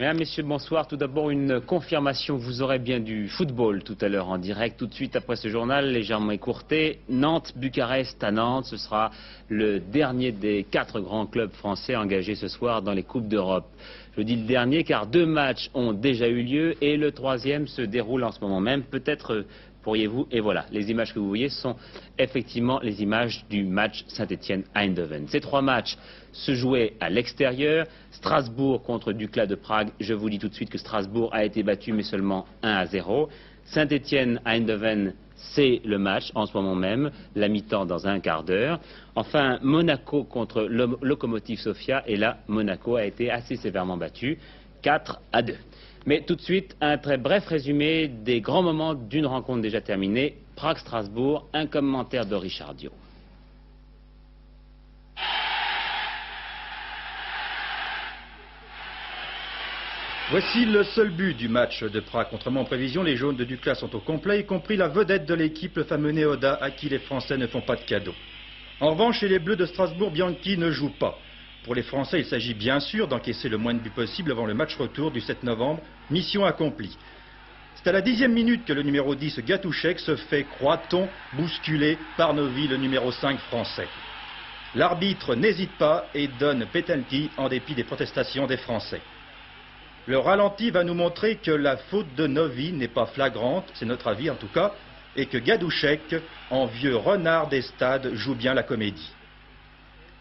Mesdames, Messieurs, bonsoir. Tout d'abord, une confirmation. Vous aurez bien du football tout à l'heure en direct. Tout de suite après ce journal, légèrement écourté. Nantes-Bucarest à Nantes. Ce sera le dernier des 4 grands clubs français engagés ce soir dans les Coupes d'Europe. Je dis le dernier car 2 matchs ont déjà eu lieu et le 3e se déroule en ce moment même. Peut-être pourriez-vous, et voilà, les images que vous voyez sont effectivement les images du match Saint-Étienne-Eindhoven. Ces 3 matchs se jouaient à l'extérieur. Strasbourg contre Dukla de Prague. Je vous dis tout de suite que Strasbourg a été battu, mais seulement 1-0. Saint-Étienne-Eindhoven, c'est le match en ce moment même, la mi-temps dans un quart d'heure. Enfin, Monaco contre Lokomotiv Sofia, et là, Monaco a été assez sévèrement battu, 4-2. Mais tout de suite, un très bref résumé des grands moments d'une rencontre déjà terminée. Prague-Strasbourg, un commentaire de Richard Dio. Voici le seul but du match de Prague. Contrairement aux prévisions, les jaunes de Dukla sont au complet, y compris la vedette de l'équipe, le fameux Neoda, à qui les Français ne font pas de cadeaux. En revanche, chez les Bleus de Strasbourg, Bianchi ne joue pas. Pour les Français, il s'agit bien sûr d'encaisser le moins de buts possible avant le match retour du 7 novembre. Mission accomplie. C'est à la 10e minute que le numéro 10, Gatouchek, se fait, croit-on, bousculer par Novi, le numéro 5 français. L'arbitre n'hésite pas et donne penalty en dépit des protestations des Français. Le ralenti va nous montrer que la faute de Novi n'est pas flagrante, c'est notre avis en tout cas, et que Gatouchek, en vieux renard des stades, joue bien la comédie.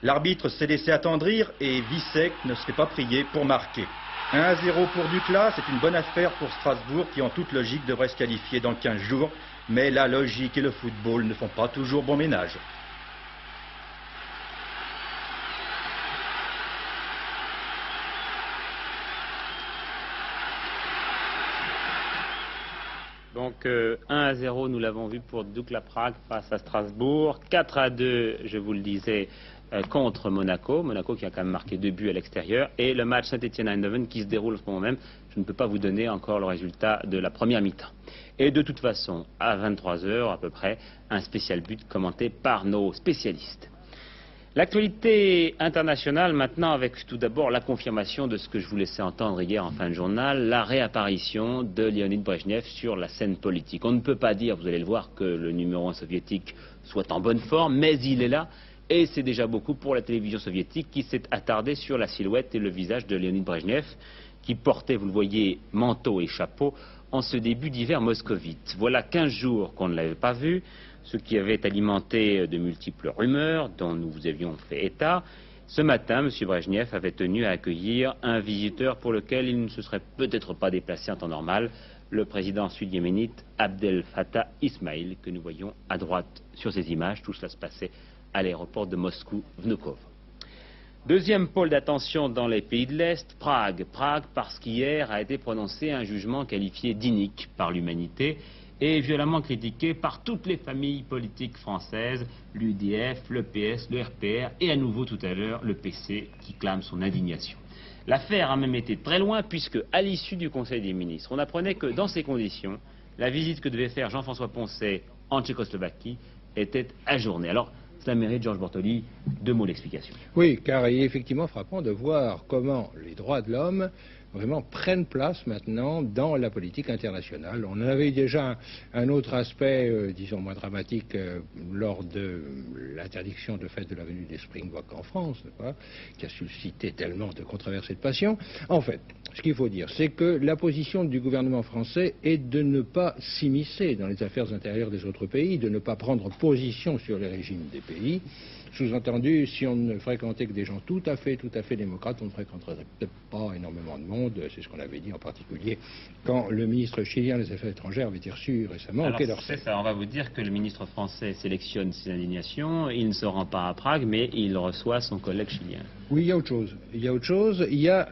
L'arbitre s'est laissé attendrir et Vissek ne se fait pas prier pour marquer. 1-0 pour Dukla, c'est une bonne affaire pour Strasbourg qui en toute logique devrait se qualifier dans 15 jours, mais la logique et le football ne font pas toujours bon ménage. Donc 1-0, nous l'avons vu pour Dukla Prague face à Strasbourg. 4-2, je vous le disais, contre Monaco. Monaco qui a quand même marqué 2 buts à l'extérieur. Et le match Saint-Étienne-Eindhoven qui se déroule en ce moment même. Je ne peux pas vous donner encore le résultat de la première mi-temps. Et de toute façon, à 23 h à peu près, un spécial but commenté par nos spécialistes. L'actualité internationale maintenant avec tout d'abord la confirmation de ce que je vous laissais entendre hier en fin de journal, la réapparition de Leonid Brejnev sur la scène politique. On ne peut pas dire, vous allez le voir, que le numéro 1 soviétique soit en bonne forme, mais il est là et c'est déjà beaucoup pour la télévision soviétique qui s'est attardée sur la silhouette et le visage de Leonid Brejnev qui portait, vous le voyez, manteau et chapeau en ce début d'hiver moscovite. Voilà 15 jours qu'on ne l'avait pas vu, ce qui avait alimenté de multiples rumeurs dont nous vous avions fait état. Ce matin, M. Brejnev avait tenu à accueillir un visiteur pour lequel il ne se serait peut-être pas déplacé en temps normal, le président sud-yéménite Abdel Fattah Ismail, que nous voyons à droite sur ces images. Tout cela se passait à l'aéroport de Moscou-Vnukovo. Deuxième pôle d'attention dans les pays de l'Est, Prague. Prague parce qu'hier a été prononcé un jugement qualifié d'inique par l'humanité et violemment critiqué par toutes les familles politiques françaises, l'UDF, le PS, le RPR et à nouveau tout à l'heure le PC qui clame son indignation. L'affaire a même été très loin puisque à l'issue du Conseil des ministres, on apprenait que dans ces conditions, la visite que devait faire Jean-François Poncet en Tchécoslovaquie était ajournée. Alors, cela mérite, Georges Bortoli, 2 mots d'explication. Oui, car il est effectivement frappant de voir comment les droits de l'homme vraiment prennent place maintenant dans la politique internationale. On en avait eu déjà un autre aspect, disons moins dramatique, lors de l'interdiction de fait de la venue des Springboks en France, qui a suscité tellement de controverses et de passion. En fait, ce qu'il faut dire, c'est que la position du gouvernement français est de ne pas s'immiscer dans les affaires intérieures des autres pays, de ne pas prendre position sur les régimes des pays. Sous-entendu, si on ne fréquentait que des gens tout à fait démocrates, on ne fréquenterait peut-être pas énormément de monde. C'est ce qu'on avait dit en particulier quand le ministre chilien des Affaires étrangères avait été reçu récemment au Quai d'Orsay. C'est ça, on va vous dire que le ministre français sélectionne ses indignations, il ne se rend pas à Prague, mais il reçoit son collègue chilien. Oui, il y a autre chose. Il y a,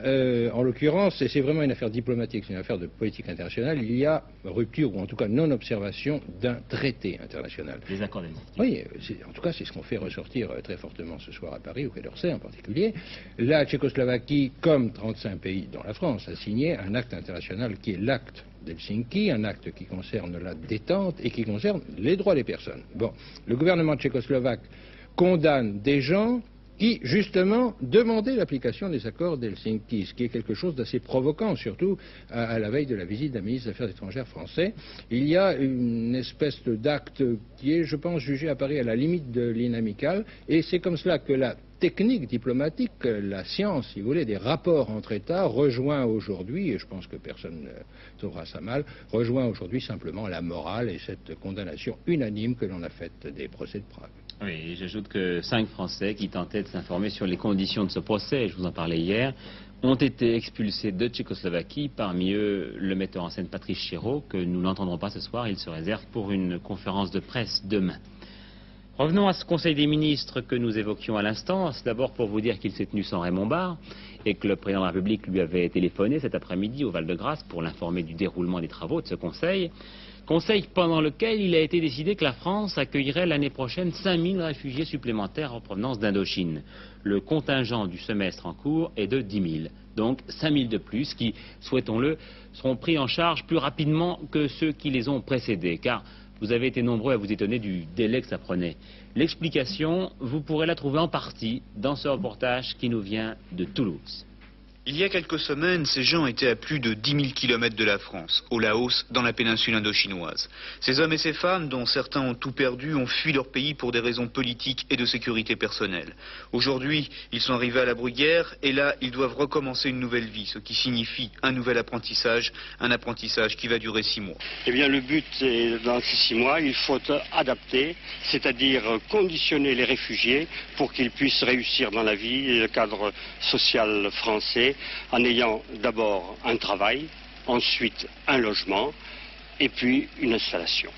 en l'occurrence, et c'est vraiment une affaire diplomatique, c'est une affaire de politique internationale, il y a rupture, ou en tout cas non-observation d'un traité international. Les accords d'amnistie. Oui, en tout cas, c'est ce qu'on fait ressortir très fortement ce soir à Paris, au Quai d'Orsay en particulier. La Tchécoslovaquie, comme 35 pays dont la France, a signé un acte international qui est l'acte d'Helsinki, un acte qui concerne la détente et qui concerne les droits des personnes. Bon, le gouvernement tchécoslovaque condamne des gens qui, justement, demandait l'application des accords d'Helsinki, ce qui est quelque chose d'assez provoquant, surtout à la veille de la visite d'un ministre des Affaires étrangères français. Il y a une espèce d'acte qui est, je pense, jugé à Paris à la limite de l'inamical, et c'est comme cela que la technique diplomatique, la science, si vous voulez, des rapports entre États rejoint aujourd'hui, et je pense que personne ne trouvera ça mal, rejoint aujourd'hui simplement la morale et cette condamnation unanime que l'on a faite des procès de Prague. Oui, j'ajoute que 5 Français qui tentaient de s'informer sur les conditions de ce procès, je vous en parlais hier, ont été expulsés de Tchécoslovaquie, parmi eux le metteur en scène Patrice Chéreau, que nous n'entendrons pas ce soir, il se réserve pour une conférence de presse demain. Revenons à ce Conseil des ministres que nous évoquions à l'instant. C'est d'abord pour vous dire qu'il s'est tenu sans Raymond Barre et que le président de la République lui avait téléphoné cet après-midi au Val-de-Grâce pour l'informer du déroulement des travaux de ce Conseil. Conseil pendant lequel il a été décidé que la France accueillerait l'année prochaine 5000 réfugiés supplémentaires en provenance d'Indochine. Le contingent du semestre en cours est de 10 000. Donc 5000 de plus qui, souhaitons-le, seront pris en charge plus rapidement que ceux qui les ont précédés. Car vous avez été nombreux à vous étonner du délai que ça prenait. L'explication, vous pourrez la trouver en partie dans ce reportage qui nous vient de Toulouse. Il y a quelques semaines, ces gens étaient à plus de 10 000 km de la France, au Laos, dans la péninsule indochinoise. Ces hommes et ces femmes, dont certains ont tout perdu, ont fui leur pays pour des raisons politiques et de sécurité personnelle. Aujourd'hui, ils sont arrivés à la Bruguière et là, ils doivent recommencer une nouvelle vie, ce qui signifie un nouvel apprentissage, un apprentissage qui va durer 6 mois. Eh bien, le but, est, dans ces 6 mois, il faut adapter, c'est-à-dire conditionner les réfugiés pour qu'ils puissent réussir dans la vie et le cadre social français, en ayant d'abord un travail, ensuite un logement et puis une installation.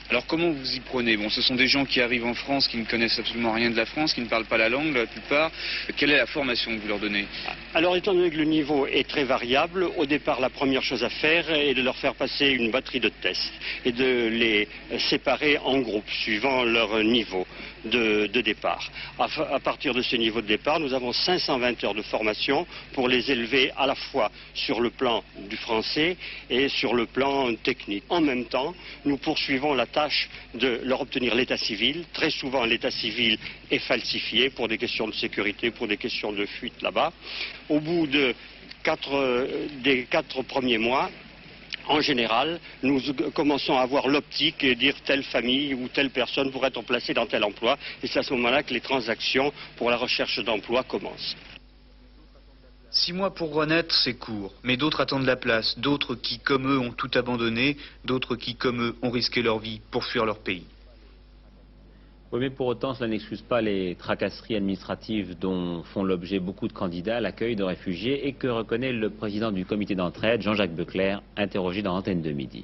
Alors comment vous y prenez? Bon, ce sont des gens qui arrivent en France, qui ne connaissent absolument rien de la France, qui ne parlent pas la langue la plupart. Quelle est la formation que vous leur donnez? Alors étant donné que le niveau est très variable, au départ la première chose à faire est de leur faire passer une batterie de tests et de les séparer en groupes suivant leur niveau de départ. À partir de ce niveau de départ, nous avons 520 heures de formation pour les élever à la fois sur le plan du français et sur le plan technique. En même temps, nous poursuivons la tâche de leur obtenir l'état civil. Très souvent, l'état civil est falsifié pour des questions de sécurité, pour des questions de fuite là-bas. Au bout des 4 premiers mois, en général, nous commençons à avoir l'optique et dire telle famille ou telle personne pourrait être placée dans tel emploi. Et c'est à ce moment-là que les transactions pour la recherche d'emploi commencent. 6 mois pour renaître, c'est court. Mais d'autres attendent la place. D'autres qui, comme eux, ont tout abandonné. D'autres qui, comme eux, ont risqué leur vie pour fuir leur pays. Oui, mais pour autant, cela n'excuse pas les tracasseries administratives dont font l'objet beaucoup de candidats à l'accueil de réfugiés et que reconnaît le président du comité d'entraide, Jean-Jacques Beclerc, interrogé dans Antenne de Midi.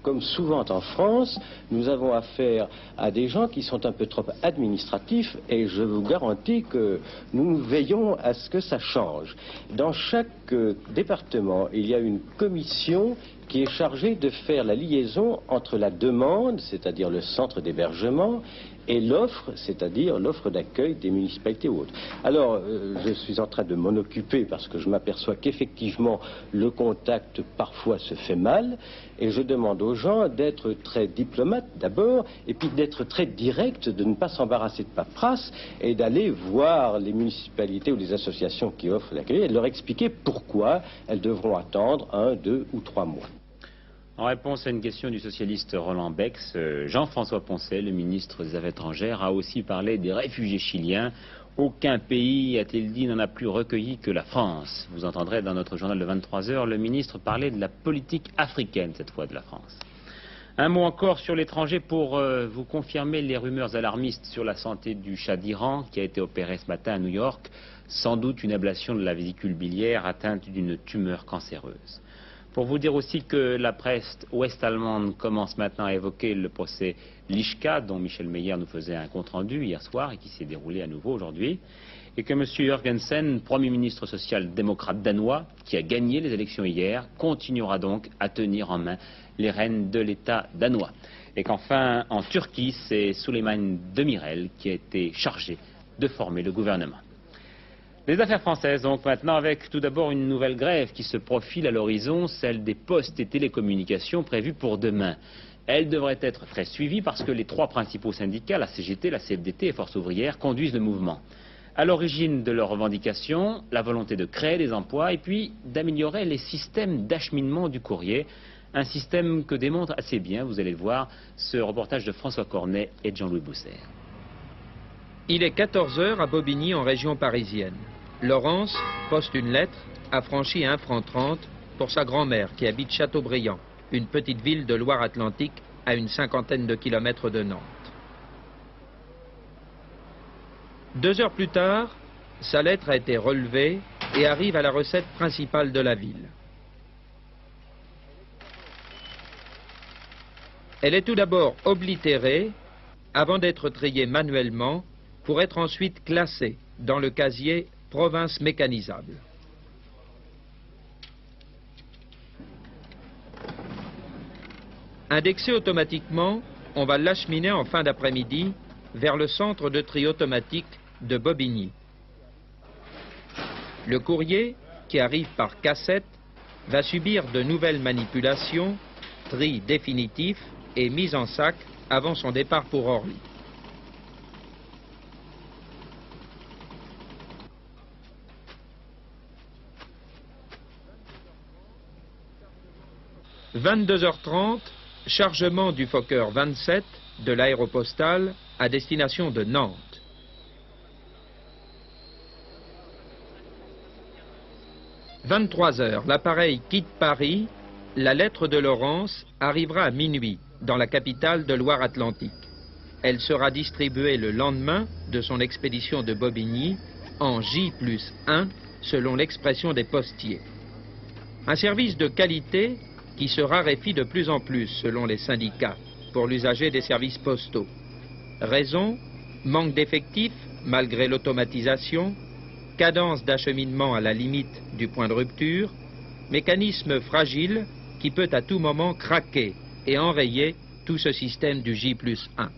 Comme souvent en France, nous avons affaire à des gens qui sont un peu trop administratifs et je vous garantis que nous veillons à ce que ça change. Dans chaque département, il y a une commission qui est chargée de faire la liaison entre la demande, c'est-à-dire le centre d'hébergement, et l'offre, c'est-à-dire l'offre d'accueil des municipalités ou autres. Alors, je suis en train de m'en occuper parce que je m'aperçois qu'effectivement, le contact parfois se fait mal, et je demande aux gens d'être très diplomates d'abord, et puis d'être très directs, de ne pas s'embarrasser de paperasse, et d'aller voir les municipalités ou les associations qui offrent l'accueil, et de leur expliquer pourquoi elles devront attendre 1, 2 ou 3 mois. En réponse à une question du socialiste Roland Bex, Jean-François Poncet, le ministre des Affaires étrangères, a aussi parlé des réfugiés chiliens. Aucun pays, a-t-il dit, n'en a plus recueilli que la France. Vous entendrez dans notre journal de 23 heures le ministre parler de la politique africaine, cette fois de la France. Un mot encore sur l'étranger pour vous confirmer les rumeurs alarmistes sur la santé du Shah d'Iran qui a été opéré ce matin à New York. Sans doute une ablation de la vésicule biliaire atteinte d'une tumeur cancéreuse. Pour vous dire aussi que la presse ouest-allemande commence maintenant à évoquer le procès Lischka, dont Michel Meyer nous faisait un compte-rendu hier soir et qui s'est déroulé à nouveau aujourd'hui, et que M. Jørgensen, Premier ministre social-démocrate danois, qui a gagné les élections hier, continuera donc à tenir en main les rênes de l'État danois. Et qu'enfin, en Turquie, c'est Süleyman Demirel qui a été chargé de former le gouvernement. Les affaires françaises, donc maintenant avec tout d'abord une nouvelle grève qui se profile à l'horizon, celle des postes et télécommunications prévue pour demain. Elle devrait être très suivie parce que les trois principaux syndicats, la CGT, la CFDT et Force ouvrière, conduisent le mouvement. À l'origine de leurs revendications, la volonté de créer des emplois et puis d'améliorer les systèmes d'acheminement du courrier. Un système que démontre assez bien, vous allez le voir, ce reportage de François Cornet et de Jean-Louis Bousser. Il est 14 h à Bobigny en région parisienne. Laurence poste une lettre, affranchie à 1 franc 30 pour sa grand-mère qui habite Châteaubriand, une petite ville de Loire-Atlantique à une 50aine de kilomètres de Nantes. 2 heures plus tard, sa lettre a été relevée et arrive à la recette principale de la ville. Elle est tout d'abord oblitérée avant d'être triée manuellement pour être ensuite classée dans le casier province mécanisable. Indexée automatiquement, on va l'acheminer en fin d'après-midi vers le centre de tri automatique de Bobigny. Le courrier, qui arrive par cassette, va subir de nouvelles manipulations, tri définitif et mise en sac avant son départ pour Orly. « 22h30, chargement du Fokker 27 de l'aéropostale à destination de Nantes. 23h, l'appareil quitte Paris. La lettre de Laurence arrivera à minuit dans la capitale de Loire-Atlantique. Elle sera distribuée le lendemain de son expédition de Bobigny en J+1 selon l'expression des postiers. Un service de qualité qui se raréfie de plus en plus selon les syndicats pour l'usager des services postaux. Raison, manque d'effectifs malgré l'automatisation, cadence d'acheminement à la limite du point de rupture, mécanisme fragile qui peut à tout moment craquer et enrayer tout ce système du J+1.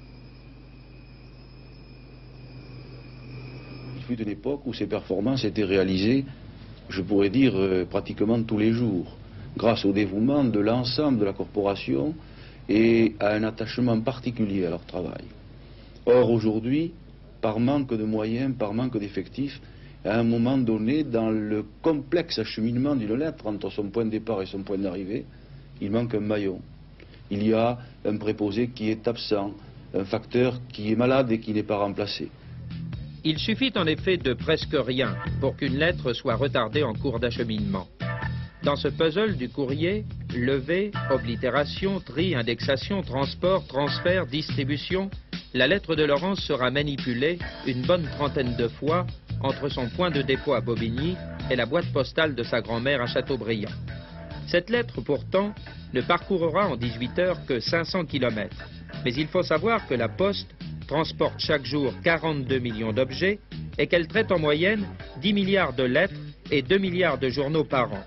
Il fut une époque où ces performances étaient réalisées, je pourrais dire, pratiquement tous les jours, grâce au dévouement de l'ensemble de la corporation et à un attachement particulier à leur travail. Or, aujourd'hui, par manque de moyens, par manque d'effectifs, à un moment donné, dans le complexe acheminement d'une lettre entre son point de départ et son point d'arrivée, il manque un maillon. Il y a un préposé qui est absent, un facteur qui est malade et qui n'est pas remplacé. Il suffit en effet de presque rien pour qu'une lettre soit retardée en cours d'acheminement. Dans ce puzzle du courrier, levée, oblitération, tri, indexation, transport, transfert, distribution, la lettre de Laurence sera manipulée une bonne trentaine de fois entre son point de dépôt à Bobigny et la boîte postale de sa grand-mère à Châteaubriand. Cette lettre, pourtant, ne parcourra en 18 heures que 500 km. Mais il faut savoir que la Poste transporte chaque jour 42 millions d'objets et qu'elle traite en moyenne 10 milliards de lettres et 2 milliards de journaux par an.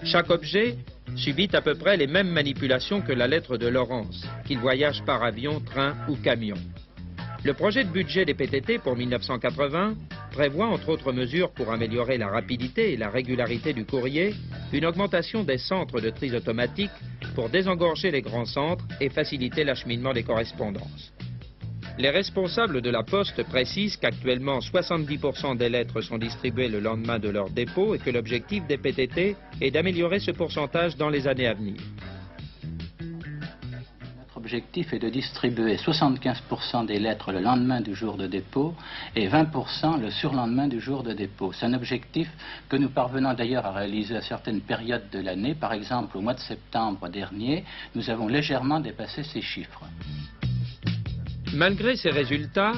Chaque objet subit à peu près les mêmes manipulations que la lettre de Laurence, qu'il voyage par avion, train ou camion. Le projet de budget des PTT pour 1980 prévoit, entre autres mesures pour améliorer la rapidité et la régularité du courrier, une augmentation des centres de tri automatiques pour désengorger les grands centres et faciliter l'acheminement des correspondances. Les responsables de la Poste précisent qu'actuellement 70% des lettres sont distribuées le lendemain de leur dépôt et que l'objectif des PTT est d'améliorer ce pourcentage dans les années à venir. Notre objectif est de distribuer 75% des lettres le lendemain du jour de dépôt et 20% le surlendemain du jour de dépôt. C'est un objectif que nous parvenons d'ailleurs à réaliser à certaines périodes de l'année. Par exemple, au mois de septembre dernier, nous avons légèrement dépassé ces chiffres. Malgré ces résultats,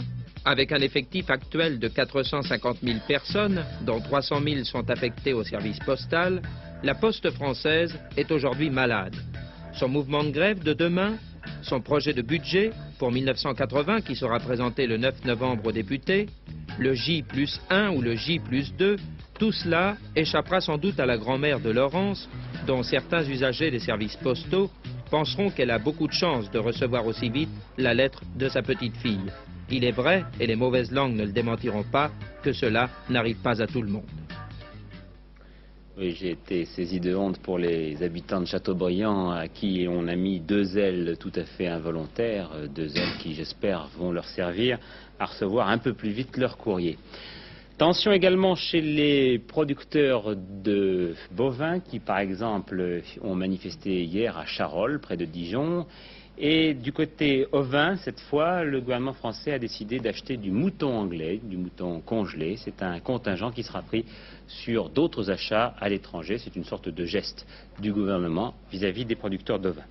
avec un effectif actuel de 450 000 personnes, dont 300 000 sont affectées au service postal, la Poste française est aujourd'hui malade. Son mouvement de grève de demain, son projet de budget pour 1980 qui sera présenté le 9 novembre aux députés, le J+1 ou le J+2, tout cela échappera sans doute à la grand-mère de Laurence, dont certains usagers des services postaux penseront qu'elle a beaucoup de chance de recevoir aussi vite la lettre de sa petite fille. Il est vrai, et les mauvaises langues ne le démentiront pas, que cela n'arrive pas à tout le monde. Oui, j'ai été saisi de honte pour les habitants de Châteaubriand à qui on a mis 2 ailes tout à fait involontaires, 2 ailes qui, j'espère, vont leur servir à recevoir un peu plus vite leur courrier. Tension également chez les producteurs de bovins qui, par exemple, ont manifesté hier à Charolles, près de Dijon. Et du côté ovin, cette fois, le gouvernement français a décidé d'acheter du mouton anglais, du mouton congelé. C'est un contingent qui sera pris sur d'autres achats à l'étranger. C'est une sorte de geste du gouvernement vis-à-vis des producteurs d'ovins.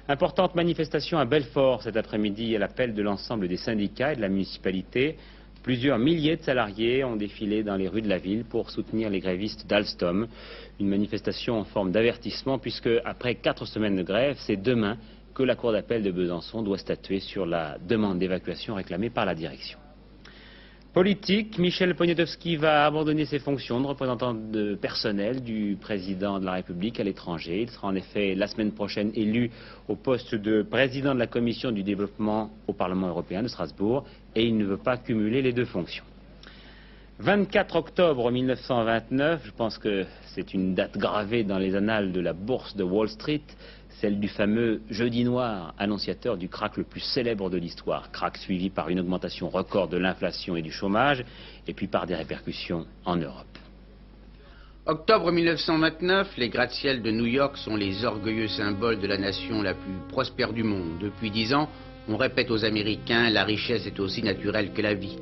Importante manifestation à Belfort cet après-midi à l'appel de l'ensemble des syndicats et de la municipalité. Plusieurs milliers de salariés ont défilé dans les rues de la ville pour soutenir les grévistes d'Alstom. Une manifestation en forme d'avertissement puisque, après 4 semaines de grève, c'est demain que la Cour d'appel de Besançon doit statuer sur la demande d'évacuation réclamée par la direction. Politique, Michel Poniatowski va abandonner ses fonctions de représentant de personnel du président de la République à l'étranger. Il sera en effet la semaine prochaine élu au poste de président de la Commission du développement au Parlement européen de Strasbourg et il ne veut pas cumuler les 2 fonctions. 24 octobre 1929, je pense que c'est une date gravée dans les annales de la bourse de Wall Street, celle du fameux jeudi noir, annonciateur du krach le plus célèbre de l'histoire. Krach suivi par une augmentation record de l'inflation et du chômage, et puis par des répercussions en Europe. Octobre 1929, les gratte-ciels de New York sont les orgueilleux symboles de la nation la plus prospère du monde. Depuis 10 ans, on répète aux Américains, la richesse est aussi naturelle que la vie.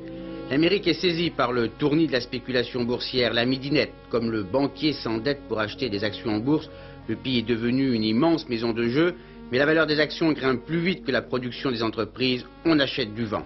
L'Amérique est saisie par le tournis de la spéculation boursière, la midinette, comme le banquier s'endette pour acheter des actions en bourse. Le pays est devenu une immense maison de jeu, mais la valeur des actions grimpe plus vite que la production des entreprises. On achète du vent.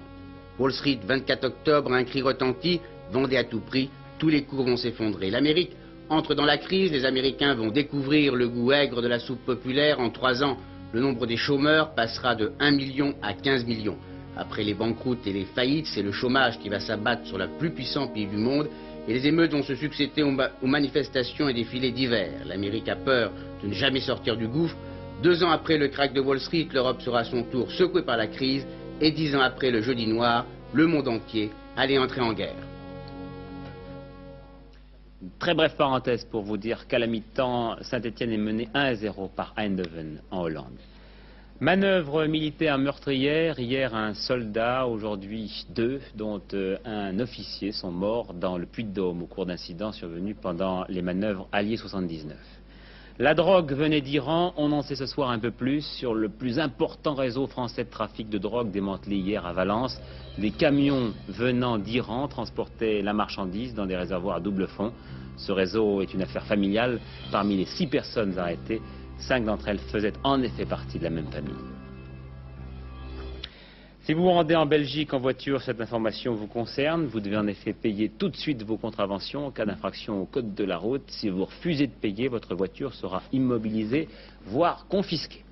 Wall Street, 24 octobre, un cri retentit, vendez à tout prix, tous les cours vont s'effondrer. L'Amérique entre dans la crise, les Américains vont découvrir le goût aigre de la soupe populaire. En 3 ans, le nombre des chômeurs passera de 1 million à 15 millions. Après les banqueroutes et les faillites, c'est le chômage qui va s'abattre sur le plus puissant pays du monde. Et les émeutes vont se succéder aux manifestations et défilés d'hiver. L'Amérique a peur de ne jamais sortir du gouffre. 2 ans après le krach de Wall Street, l'Europe sera à son tour secouée par la crise. Et 10 ans après le jeudi noir, le monde entier allait entrer en guerre. Très brève parenthèse pour vous dire qu'à la mi-temps, Saint-Étienne est mené 1-0 par Eindhoven en Hollande. Manœuvre militaire meurtrière, hier un soldat, aujourd'hui 2, dont un officier sont morts dans le Puy-de-Dôme au cours d'incidents survenus pendant les manœuvres alliées 79. La drogue venait d'Iran, on en sait ce soir un peu plus sur le plus important réseau français de trafic de drogue démantelé hier à Valence. Des camions venant d'Iran transportaient la marchandise dans des réservoirs à double fond. Ce réseau est une affaire familiale. Parmi les 6 personnes arrêtées, 5 d'entre elles faisaient en effet partie de la même famille. Si vous vous rendez en Belgique en voiture, cette information vous concerne. Vous devez en effet payer tout de suite vos contraventions en cas d'infraction au code de la route. Si vous refusez de payer, votre voiture sera immobilisée, voire confisquée.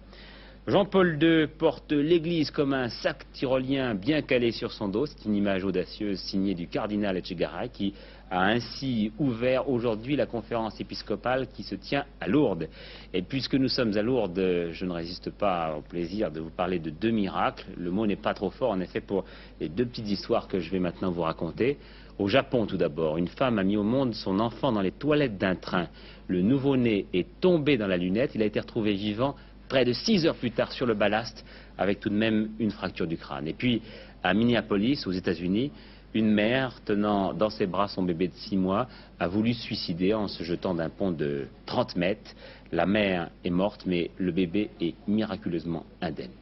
Jean-Paul II porte l'église comme un sac tyrolien bien calé sur son dos. C'est une image audacieuse signée du cardinal Etchegaray qui a ainsi ouvert aujourd'hui la conférence épiscopale qui se tient à Lourdes. Et puisque nous sommes à Lourdes, je ne résiste pas au plaisir de vous parler de 2 miracles. Le mot n'est pas trop fort en effet pour les 2 petites histoires que je vais maintenant vous raconter. Au Japon tout d'abord, une femme a mis au monde son enfant dans les toilettes d'un train. Le nouveau-né est tombé dans la lunette, il a été retrouvé vivant près de 6 heures plus tard sur le ballast avec tout de même une fracture du crâne. Et puis à Minneapolis, aux États-Unis, une mère tenant dans ses bras son bébé de 6 mois a voulu se suicider en se jetant d'un pont de 30 mètres. La mère est morte, mais le bébé est miraculeusement indemne.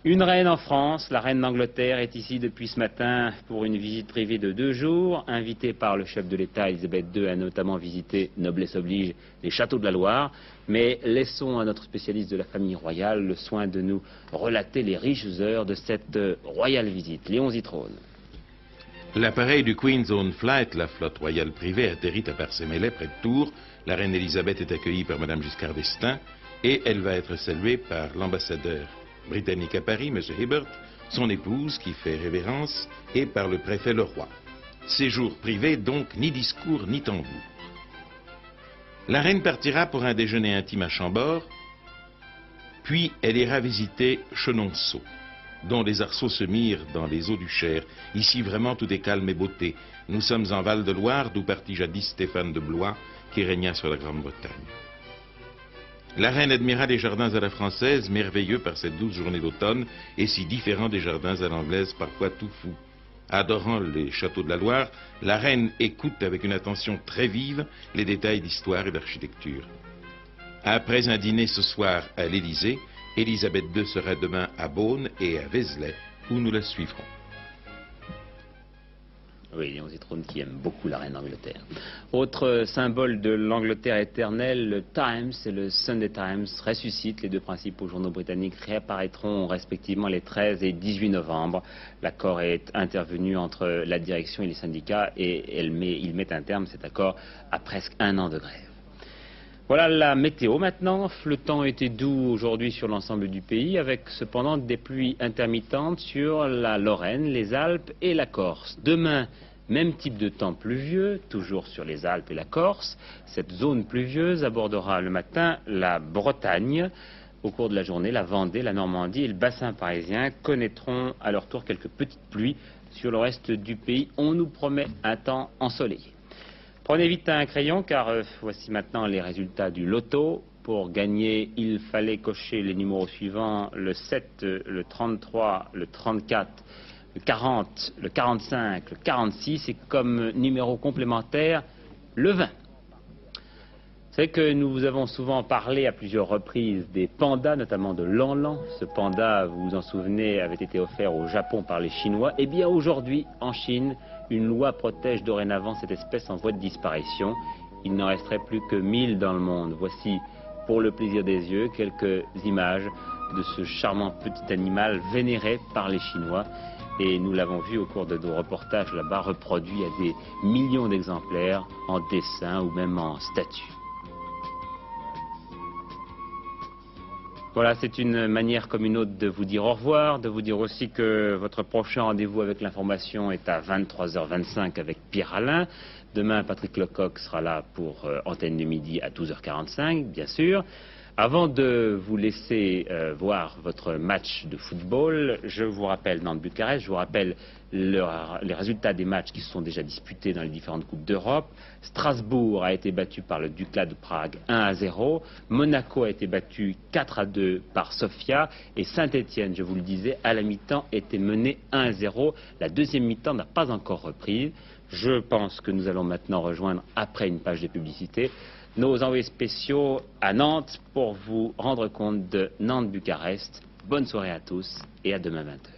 Une reine en France, la reine d'Angleterre, est ici depuis ce matin pour une visite privée de 2 jours. Invitée par le chef de l'État, Elisabeth II, a notamment visité, noblesse oblige, les châteaux de la Loire. Mais laissons à notre spécialiste de la famille royale le soin de nous relater les riches heures de cette royale visite. Léon Zitrone. L'appareil du Queen's Own Flight, la flotte royale privée, atterrit à Parcémélé, près de Tours. La reine Elisabeth est accueillie par Mme Giscard d'Estaing et elle va être saluée par l'ambassadeur britannique à Paris, M. Hibbert, son épouse qui fait révérence, et par le préfet Leroy. Séjour privé donc, ni discours ni tambour. La reine partira pour un déjeuner intime à Chambord, puis elle ira visiter Chenonceau. dont les arceaux se mirent dans les eaux du Cher. Ici, vraiment, tout est calme et beauté. Nous sommes en Val-de-Loire, d'où partit jadis Stéphane de Blois, qui régna sur la Grande-Bretagne. La reine admira les jardins à la française, merveilleux par cette douce journée d'automne, et si différents des jardins à l'anglaise, parfois tout fous. Adorant les châteaux de la Loire, la reine écoute avec une attention très vive les détails d'histoire et d'architecture. Après un dîner ce soir à l'Élysée, Élisabeth II sera demain à Beaune et à Vézelay, où nous la suivrons. Oui, Léon Zitrone qui aime beaucoup la reine d'Angleterre. Autre symbole de l'Angleterre éternelle, le Times et le Sunday Times ressuscitent. Les deux principaux journaux britanniques réapparaîtront respectivement les 13 et 18 novembre. L'accord est intervenu entre la direction et les syndicats et il met un terme, cet accord, à presque 1 an de grève. Voilà la météo maintenant. Le temps était doux aujourd'hui sur l'ensemble du pays, avec cependant des pluies intermittentes sur la Lorraine, les Alpes et la Corse. Demain, même type de temps pluvieux, toujours sur les Alpes et la Corse. Cette zone pluvieuse abordera le matin la Bretagne. Au cours de la journée, la Vendée, la Normandie et le bassin parisien connaîtront à leur tour quelques petites pluies. Sur le reste du pays, on nous promet un temps ensoleillé. Prenez vite un crayon car voici maintenant les résultats du loto. Pour gagner, il fallait cocher les numéros suivants, le 7, le 33, le 34, le 40, le 45, le 46 et comme numéro complémentaire, le 20. C'est que nous vous avons souvent parlé à plusieurs reprises des pandas, notamment de Lanlan. Ce panda, vous vous en souvenez, avait été offert au Japon par les Chinois. Eh bien aujourd'hui, en Chine, une loi protège dorénavant cette espèce en voie de disparition. Il n'en resterait plus que 1000 dans le monde. Voici, pour le plaisir des yeux, quelques images de ce charmant petit animal vénéré par les Chinois. Et nous l'avons vu au cours de nos reportages là-bas, reproduit à des millions d'exemplaires en dessin ou même en statue. Voilà, c'est une manière comme une autre de vous dire au revoir, de vous dire aussi que votre prochain rendez-vous avec l'information est à 23h25 avec Pierre Alain. Demain, Patrick Lecoq sera là pour Antenne du Midi à 12h45, bien sûr. Avant de vous laisser voir votre match de football, je vous rappelle Nantes-Bucarest, je vous rappelle les résultats des matchs qui se sont déjà disputés dans les différentes Coupes d'Europe. Strasbourg a été battu par le Dukla de Prague 1-0, Monaco a été battu 4-2 par Sofia et Saint-Étienne, je vous le disais, à la mi-temps était mené 1-0. La deuxième mi-temps n'a pas encore repris. Je pense que nous allons maintenant rejoindre, après une page de publicité, nos envoyés spéciaux à Nantes pour vous rendre compte de Nantes-Bucarest. Bonne soirée à tous et à demain 20h.